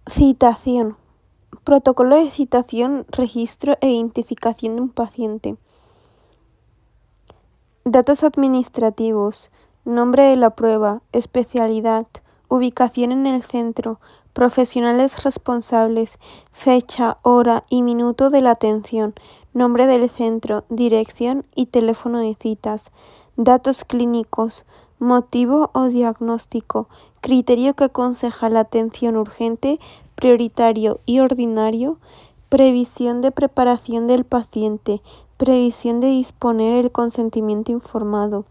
Citación. Protocolo de citación, registro e identificación de un paciente. Datos administrativos. Nombre de la prueba, especialidad, ubicación en el centro, profesionales responsables, fecha, hora y minuto de la atención, nombre del centro, dirección y teléfono de citas. Datos clínicos. Motivo o diagnóstico. Criterio que aconseja la atención urgente, prioritario y ordinario. Previsión de preparación del paciente. Previsión de disponer el consentimiento informado.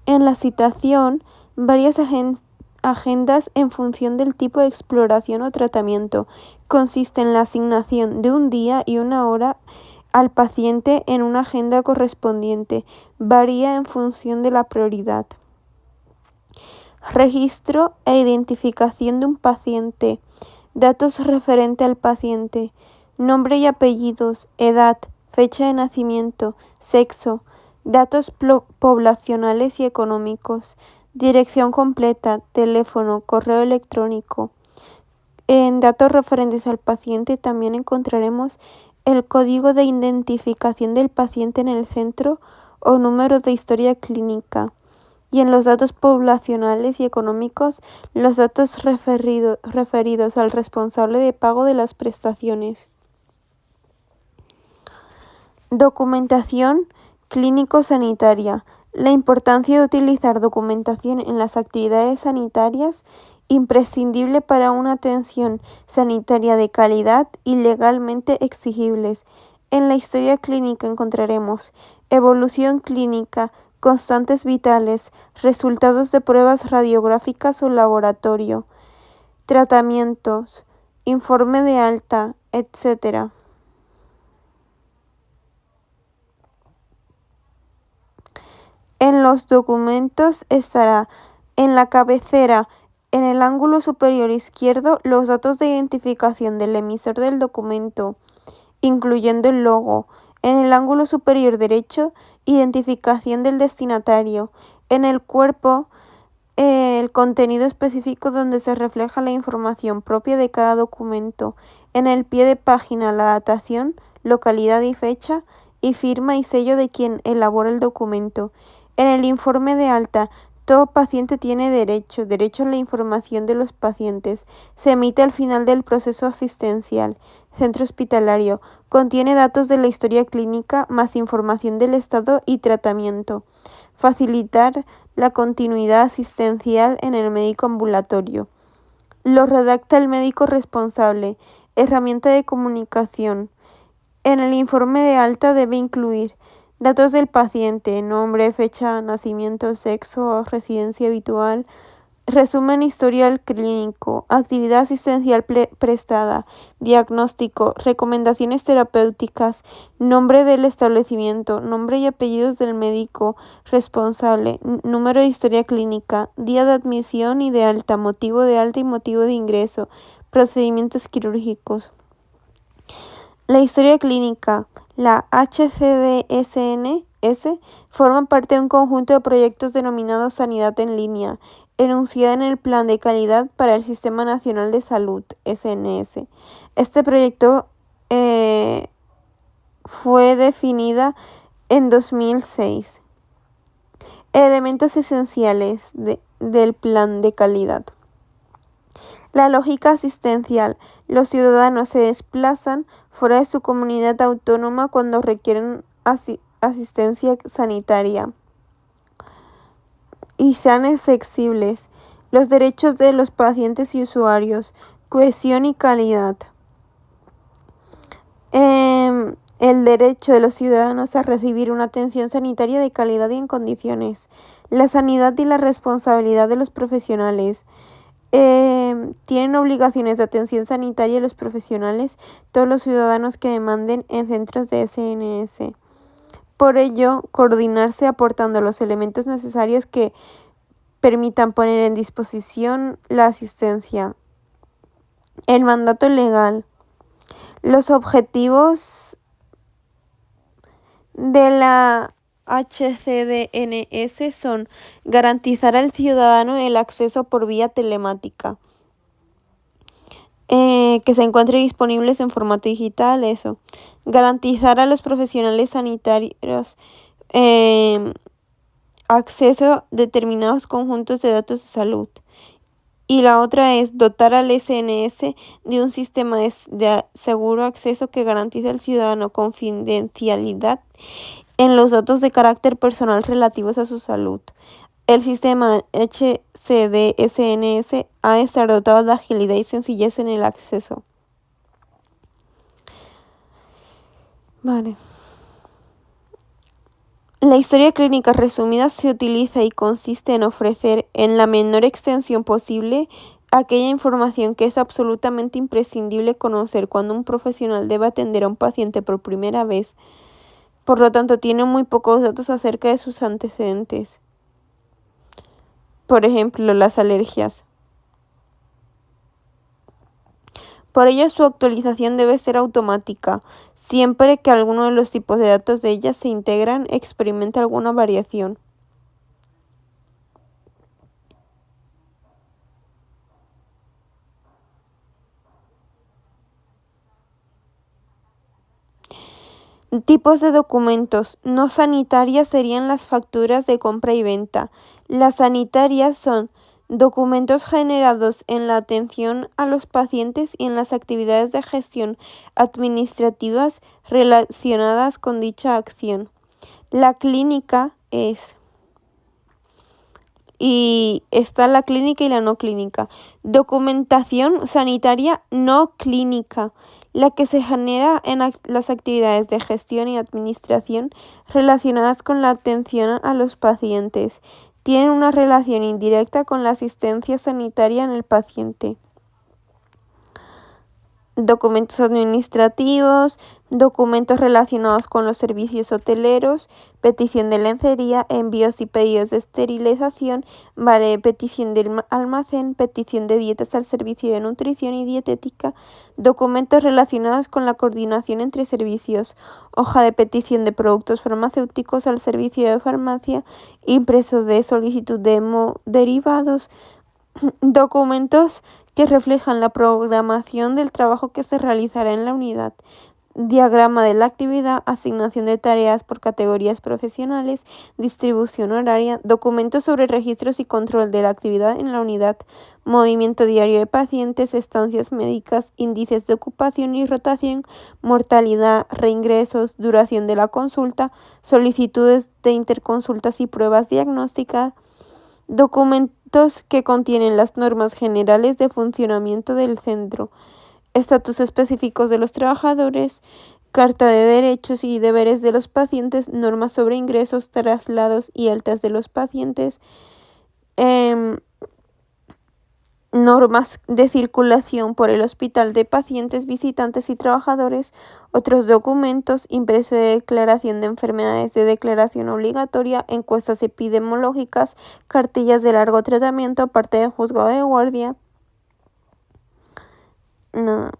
En la citación, varias agendas en función del tipo de exploración o tratamiento. Consiste en la asignación de un día y una hora al paciente en una agenda correspondiente. Varía en función de la prioridad. Registro e identificación de un paciente. Datos referente al paciente. Nombre y apellidos, edad, fecha de nacimiento, sexo, datos poblacionales y económicos, dirección completa, teléfono, correo electrónico. En datos referentes al paciente también encontraremos el código de identificación del paciente en el centro o número de historia clínica. Y en los datos poblacionales y económicos, los datos referidos al responsable de pago de las prestaciones. Documentación clínico-sanitaria. La importancia de utilizar documentación en las actividades sanitarias, imprescindible para una atención sanitaria de calidad y legalmente exigibles. En la historia clínica encontraremos evolución clínica, constantes vitales, resultados de pruebas radiográficas o laboratorio, tratamientos, informe de alta, etc. En los documentos estará en la cabecera, en el ángulo superior izquierdo, los datos de identificación del emisor del documento, incluyendo el logo. En el ángulo superior derecho, identificación del destinatario. En el cuerpo, el contenido específico donde se refleja la información propia de cada documento. En el pie de página, la datación, localidad y fecha, y firma y sello de quien elabora el documento. En el informe de alta, todo paciente tiene derecho a la información de los pacientes. Se emite al final del proceso asistencial. Centro hospitalario. Contiene datos de la historia clínica más información del estado y tratamiento. Facilitar la continuidad asistencial en el médico ambulatorio. Lo redacta el médico responsable. Herramienta de comunicación. En el informe de alta debe incluir datos del paciente, nombre, fecha, nacimiento, sexo, residencia habitual, resumen historial clínico, actividad asistencial prestada, diagnóstico, recomendaciones terapéuticas, nombre del establecimiento, nombre y apellidos del médico responsable, número de historia clínica, día de admisión y de alta, motivo de alta y motivo de ingreso, procedimientos quirúrgicos. La historia clínica, la HCDSNS, forma parte de un conjunto de proyectos denominados Sanidad en Línea, enunciada en el Plan de Calidad para el Sistema Nacional de Salud, SNS. Este proyecto fue definida en 2006. Elementos esenciales del Plan de Calidad. La lógica asistencial. Los ciudadanos se desplazan fuera de su comunidad autónoma cuando requieren asistencia sanitaria y sean accesibles. Los derechos de los pacientes y usuarios. Cohesión y calidad. El derecho de los ciudadanos a recibir una atención sanitaria de calidad y en condiciones. La sanidad y la responsabilidad de los profesionales. Tienen obligaciones de atención sanitaria los profesionales, todos los ciudadanos que demanden en centros de SNS. Por ello, coordinarse aportando los elementos necesarios que permitan poner en disposición la asistencia. El mandato legal. Los objetivos de la HCDNS son garantizar al ciudadano el acceso por vía telemática, que se encuentren disponibles en formato digital, eso. Garantizar a los profesionales sanitarios acceso a determinados conjuntos de datos de salud. Y la otra es dotar al SNS de un sistema de seguro acceso que garantice al ciudadano confidencialidad en los datos de carácter personal relativos a su salud. El sistema HCDSNS ha de estar dotado de agilidad y sencillez en el acceso. Vale. La historia clínica resumida se utiliza y consiste en ofrecer en la menor extensión posible aquella información que es absolutamente imprescindible conocer cuando un profesional debe atender a un paciente por primera vez. Por lo tanto, tiene muy pocos datos acerca de sus antecedentes. Por ejemplo, las alergias. Por ello, su actualización debe ser automática. Siempre que alguno de los tipos de datos de ella se integran, experimente alguna variación. Tipos de documentos no sanitarias serían las facturas de compra y venta. Las sanitarias son documentos generados en la atención a los pacientes y en las actividades de gestión administrativas relacionadas con dicha acción. La clínica es, y está la clínica y la no clínica. Documentación sanitaria no clínica, la que se genera en las actividades de gestión y administración relacionadas con la atención a los pacientes. Tienen una relación indirecta con la asistencia sanitaria en el paciente. Documentos administrativos, documentos relacionados con los servicios hoteleros, petición de lencería, envíos y pedidos de esterilización, vale, petición del almacén, petición de dietas al servicio de nutrición y dietética, documentos relacionados con la coordinación entre servicios, hoja de petición de productos farmacéuticos al servicio de farmacia, impreso de solicitud de derivados, documentos que reflejan la programación del trabajo que se realizará en la unidad, diagrama de la actividad, asignación de tareas por categorías profesionales, distribución horaria, documentos sobre registros y control de la actividad en la unidad, movimiento diario de pacientes, estancias médicas, índices de ocupación y rotación, mortalidad, reingresos, duración de la consulta, solicitudes de interconsultas y pruebas diagnósticas, documentos que contienen las normas generales de funcionamiento del centro, estatus específicos de los trabajadores, carta de derechos y deberes de los pacientes, normas sobre ingresos, traslados y altas de los pacientes, normas de circulación por el hospital de pacientes, visitantes y trabajadores, otros documentos, impreso de declaración de enfermedades de declaración obligatoria, encuestas epidemiológicas, cartillas de largo tratamiento, parte del juzgado de guardia. Nada.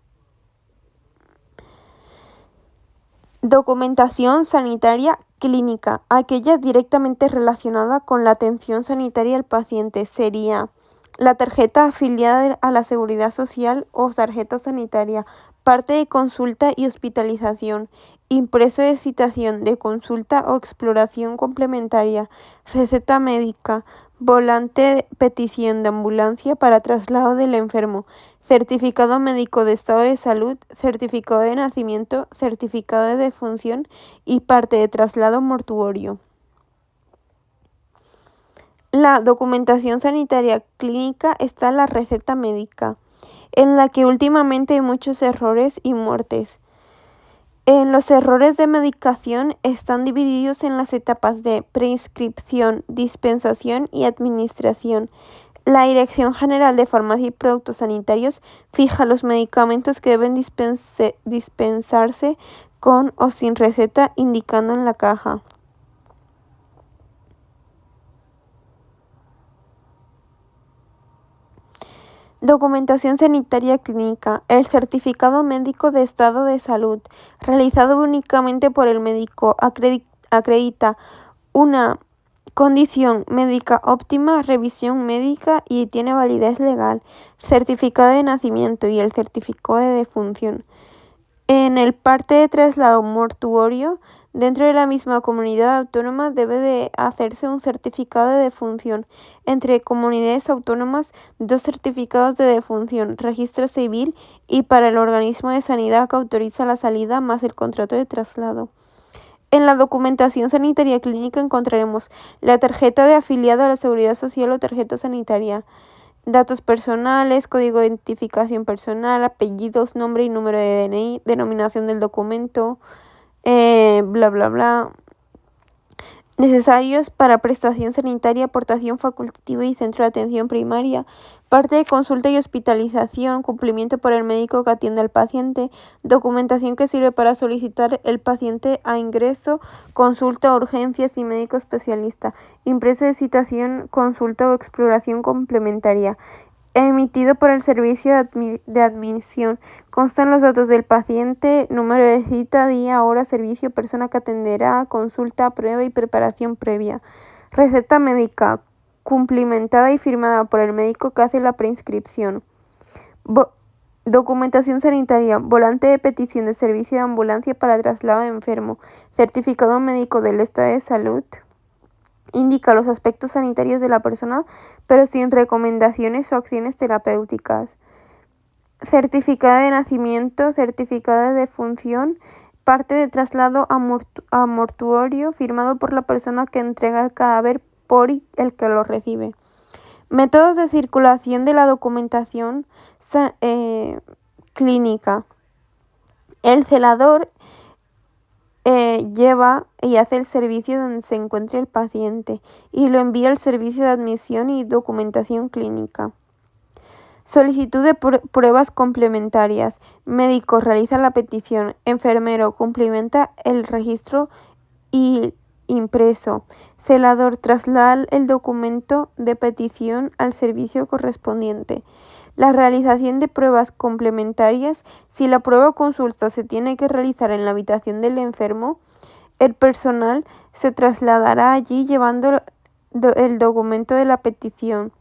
Documentación sanitaria clínica, aquella directamente relacionada con la atención sanitaria al paciente, sería la tarjeta afiliada a la Seguridad Social o tarjeta sanitaria, parte de consulta y hospitalización, impreso de citación de consulta o exploración complementaria, receta médica, volante de petición de ambulancia para traslado del enfermo, certificado médico de estado de salud, certificado de nacimiento, certificado de defunción y parte de traslado mortuorio. La documentación sanitaria clínica está la receta médica, en la que últimamente hay muchos errores y muertes. Los errores de medicación están divididos en las etapas de prescripción, dispensación y administración. La Dirección General de Farmacia y Productos Sanitarios fija los medicamentos que deben dispensarse con o sin receta, indicando en la caja. Documentación sanitaria clínica. El certificado médico de estado de salud, realizado únicamente por el médico, acredita una Condición médica óptima, revisión médica y tiene validez legal. Certificado de nacimiento y el certificado de defunción. En el parte de traslado mortuorio, dentro de la misma comunidad autónoma debe de hacerse un certificado de defunción. Entre comunidades autónomas, 2 certificados de defunción, registro civil y para el organismo de sanidad que autoriza la salida más el contrato de traslado. En la documentación sanitaria clínica encontraremos la tarjeta de afiliado a la Seguridad Social o tarjeta sanitaria, datos personales, código de identificación personal, apellidos, nombre y número de DNI, denominación del documento, bla bla bla. Necesarios para prestación sanitaria, aportación facultativa y centro de atención primaria, parte de consulta y hospitalización, cumplimiento por el médico que atiende al paciente, documentación que sirve para solicitar el paciente a ingreso, consulta, urgencias y médico especialista, impreso de citación, consulta o exploración complementaria. Emitido por el servicio de admisión. Constan los datos del paciente, número de cita, día, hora, servicio, persona que atenderá, consulta, prueba y preparación previa. Receta médica cumplimentada y firmada por el médico que hace la preinscripción. Documentación sanitaria, volante de petición de servicio de ambulancia para traslado de enfermo, certificado médico del estado de salud. Indica los aspectos sanitarios de la persona, pero sin recomendaciones o acciones terapéuticas. Certificado de nacimiento, certificado de defunción, parte de traslado a mortuorio firmado por la persona que entrega el cadáver por el que lo recibe. Métodos de circulación de la documentación clínica. El celador lleva y hace el servicio donde se encuentre el paciente y lo envía al servicio de admisión y documentación clínica. Solicitud de pruebas complementarias. Médico realiza la petición. Enfermero cumplimenta el registro y impreso. Celador traslada el documento de petición al servicio correspondiente. La realización de pruebas complementarias. Si la prueba o consulta se tiene que realizar en la habitación del enfermo, el personal se trasladará allí llevando el documento de la petición.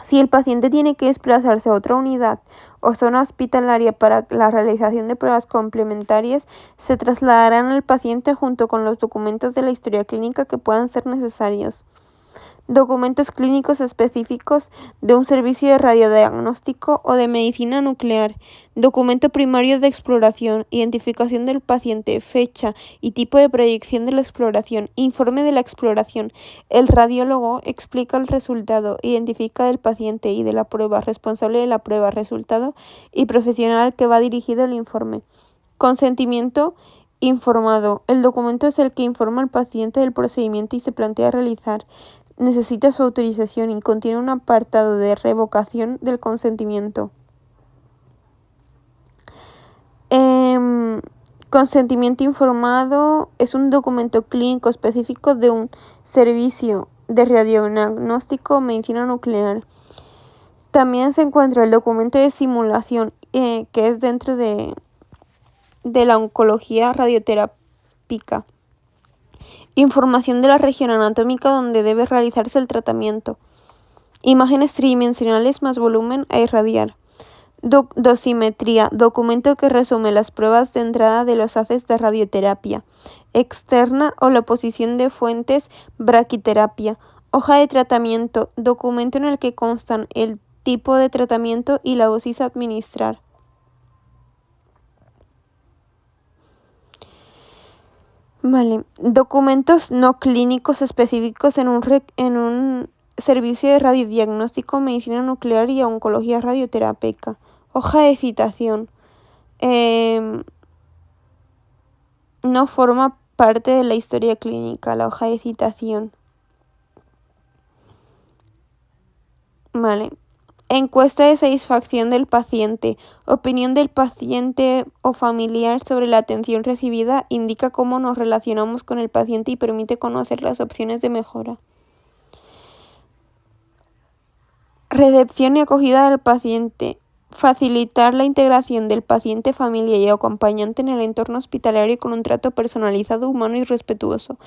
Si el paciente tiene que desplazarse a otra unidad o zona hospitalaria para la realización de pruebas complementarias, se trasladarán al paciente junto con los documentos de la historia clínica que puedan ser necesarios. Documentos clínicos específicos de un servicio de radiodiagnóstico o de medicina nuclear. Documento primario de exploración, identificación del paciente, fecha y tipo de proyección de la exploración. Informe de la exploración. El radiólogo explica el resultado, identifica del paciente y de la prueba, responsable de la prueba, resultado y profesional al que va dirigido el informe. Consentimiento informado. El documento es el que informa al paciente del procedimiento y se plantea realizar. Necesita su autorización y contiene un apartado de revocación del consentimiento. Consentimiento informado es un documento clínico específico de un servicio de radiodiagnóstico o medicina nuclear. También se encuentra el documento de simulación, que es dentro de la oncología radioterápica. Información de la región anatómica donde debe realizarse el tratamiento. Imágenes tridimensionales más volumen a irradiar. Dosimetría, documento que resume las pruebas de entrada de los haces de radioterapia externa o la posición de fuentes braquiterapia. Hoja de tratamiento, documento en el que constan el tipo de tratamiento y la dosis a administrar. Documentos no clínicos específicos en un servicio de radiodiagnóstico, medicina nuclear y oncología radioterápica. Hoja de citación. No forma parte de la historia clínica, la hoja de citación. Encuesta de satisfacción del paciente. Opinión del paciente o familiar sobre la atención recibida indica cómo nos relacionamos con el paciente y permite conocer las opciones de mejora. Recepción y acogida del paciente. Facilitar la integración del paciente, familia y acompañante en el entorno hospitalario con un trato personalizado, humano y respetuoso.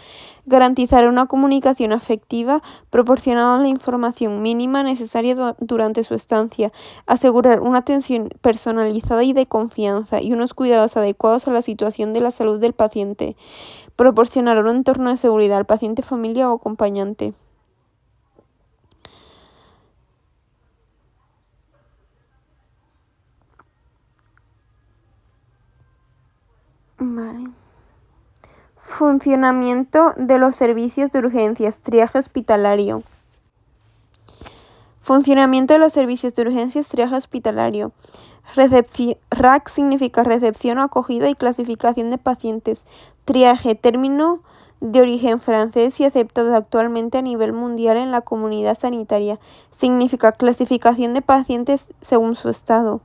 Garantizar una comunicación afectiva proporcionando la información mínima necesaria durante su estancia. Asegurar una atención personalizada y de confianza y unos cuidados adecuados a la situación de la salud del paciente. Proporcionar un entorno de seguridad al paciente, familia o acompañante. Vale. Funcionamiento de los servicios de urgencias, triaje hospitalario. Funcionamiento de los servicios de urgencias, triaje hospitalario. RAC significa recepción, acogida y clasificación de pacientes. Triaje, término de origen francés y aceptado actualmente a nivel mundial en la comunidad sanitaria. Significa clasificación de pacientes según su estado.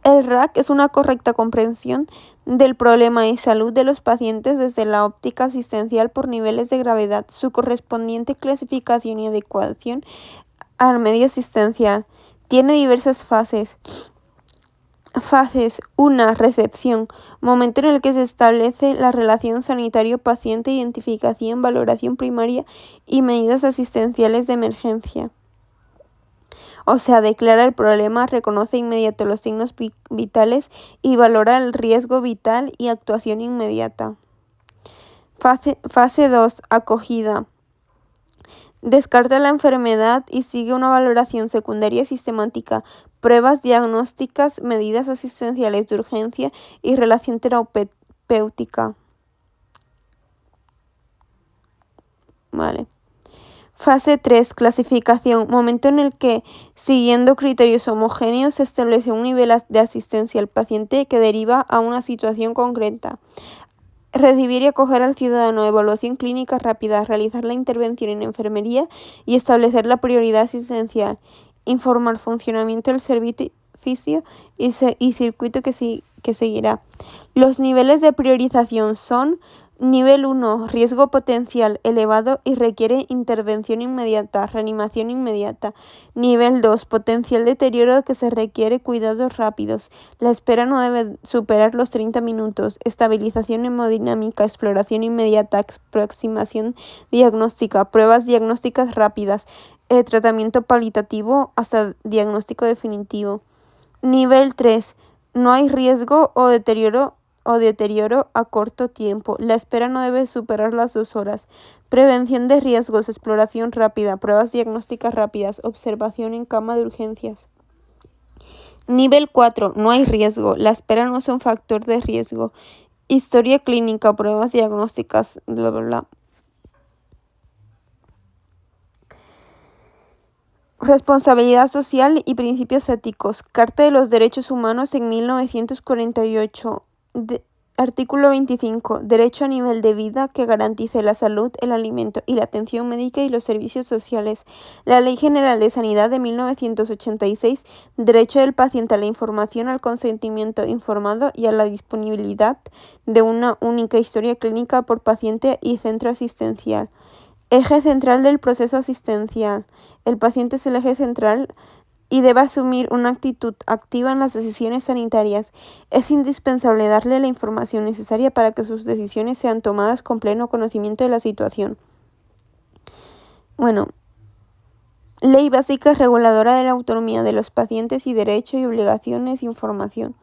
El RAC es una correcta comprensión del problema de salud de los pacientes desde la óptica asistencial por niveles de gravedad, su correspondiente clasificación y adecuación al medio asistencial. Tiene diversas fases. Fases 1. Recepción. Momento en el que se establece la relación sanitario-paciente, identificación, valoración primaria y medidas asistenciales de emergencia. O sea, declara el problema, reconoce inmediato los signos vitales y valora el riesgo vital y actuación inmediata. Fase 2. Acogida. Descarta la enfermedad y sigue una valoración secundaria sistemática, pruebas diagnósticas, medidas asistenciales de urgencia y relación terapéutica. Vale. Fase 3. Clasificación. Momento en el que, siguiendo criterios homogéneos, se establece un nivel de asistencia al paciente que deriva a una situación concreta. Recibir y acoger al ciudadano, evaluación clínica rápida, realizar la intervención en enfermería y establecer la prioridad asistencial. Informar funcionamiento del servicio y circuito que seguirá. Los niveles de priorización son: nivel 1, riesgo potencial elevado y requiere intervención inmediata, reanimación inmediata. Nivel 2, potencial deterioro que se requiere cuidados rápidos. La espera no debe superar los 30 minutos. Estabilización hemodinámica, exploración inmediata, aproximación diagnóstica, pruebas diagnósticas rápidas, tratamiento paliativo hasta diagnóstico definitivo. Nivel 3, no hay riesgo o deterioro a corto tiempo. La espera no debe superar las 2 horas. Prevención de riesgos, exploración rápida, pruebas diagnósticas rápidas, observación en cama de urgencias. Nivel 4. No hay riesgo. La espera no es un factor de riesgo. Historia clínica, pruebas diagnósticas, bla, bla, bla. Responsabilidad social y principios éticos. Carta de los Derechos Humanos en 1948. Artículo 25. Derecho a nivel de vida que garantice la salud, el alimento y la atención médica y los servicios sociales. La Ley General de Sanidad de 1986. Derecho del paciente a la información, al consentimiento informado y a la disponibilidad de una única historia clínica por paciente y centro asistencial. Eje central del proceso asistencial. El paciente es el eje central y debe asumir una actitud activa en las decisiones sanitarias. Es indispensable darle la información necesaria para que sus decisiones sean tomadas con pleno conocimiento de la situación. Ley básica reguladora de la autonomía de los pacientes y derecho y obligaciones y información.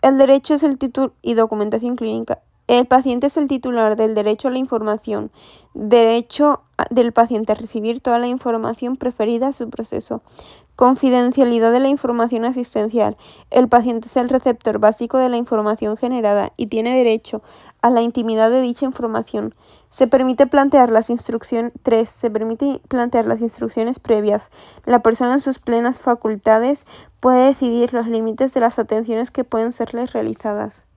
El derecho es el título y documentación clínica. El paciente es el titular del derecho a la información. Derecho del paciente a recibir toda la información preferida a su proceso. Confidencialidad de la información asistencial. El paciente es el receptor básico de la información generada y tiene derecho a la intimidad de dicha información. Se permite plantear las instrucciones previas. La persona en sus plenas facultades puede decidir los límites de las atenciones que pueden serles realizadas.